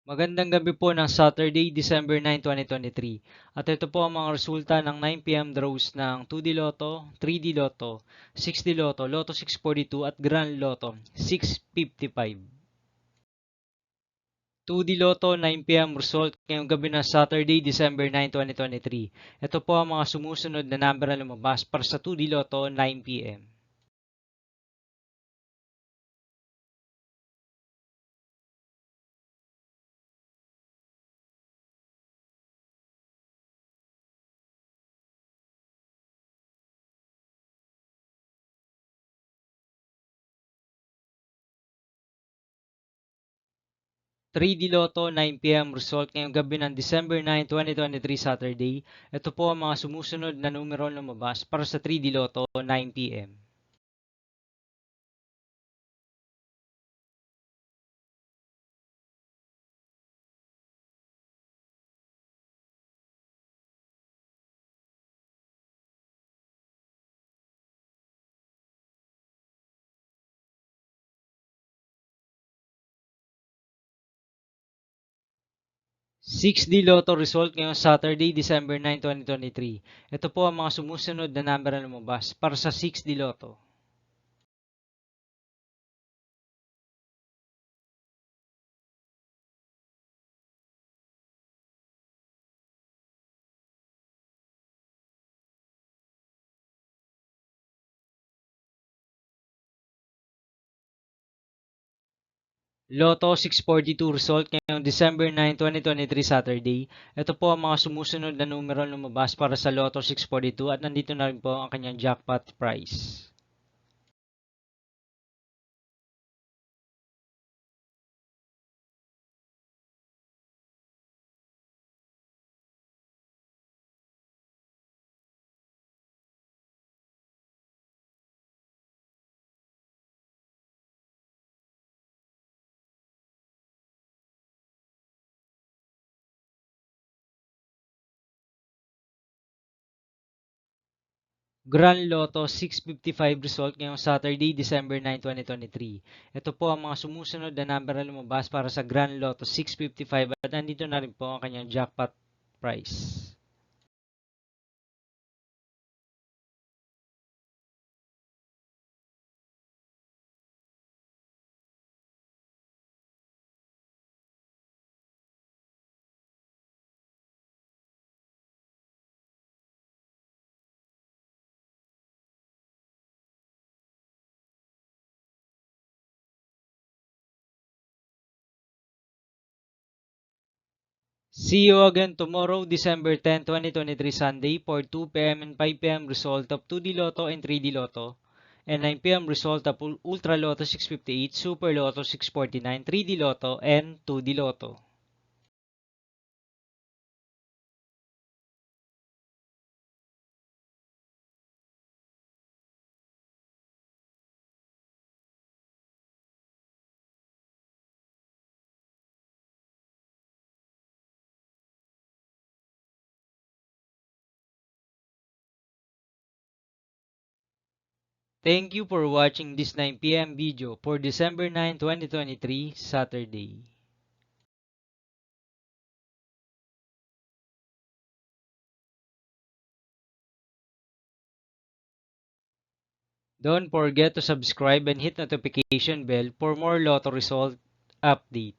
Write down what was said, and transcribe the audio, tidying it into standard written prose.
Magandang gabi po ng Saturday, December 9, 2023. At ito po ang mga resulta ng 9 p.m. draws ng 2D Lotto, 3D Lotto, 6D Lotto, Lotto 642 at Grand Lotto 655. 2D Lotto 9 p.m. result ngayong gabi ng Saturday, December 9, 2023. Ito po ang mga sumusunod na number na lumabas para sa 2D Lotto 9 p.m. 3D Lotto 9 p.m. result ngayong gabi ng December 9, 2023 Saturday. Ito po ang mga sumusunod na numero lumabas para sa 3D Lotto 9 p.m. 6D Lotto result ngayong Saturday, December 9, 2023. Ito po ang mga sumusunod na number na lumabas para sa 6D Lotto. Lotto 642 result ngayong December 9, 2023 Saturday. Ito po ang mga sumusunod na numero lumabas para sa Lotto 642 at nandito na rin po ang kanyang jackpot price. Grand Lotto 655 result ngayong Saturday, December 9, 2023. Ito po ang mga sumusunod na number na lumabas para sa Grand Lotto 655 at nandito na rin po ang kanyang jackpot price. See you again tomorrow, December 10, 2023 Sunday for 2 p.m. and 5 p.m. result of 2D Lotto and 3D Lotto and 9 p.m. result of Ultra Lotto 658, Super Lotto 649, 3D Lotto and 2D Lotto. Thank you for watching this 9 p.m. video for December 9, 2023 Saturday. Don't forget to subscribe and hit notification bell for more lotto result update.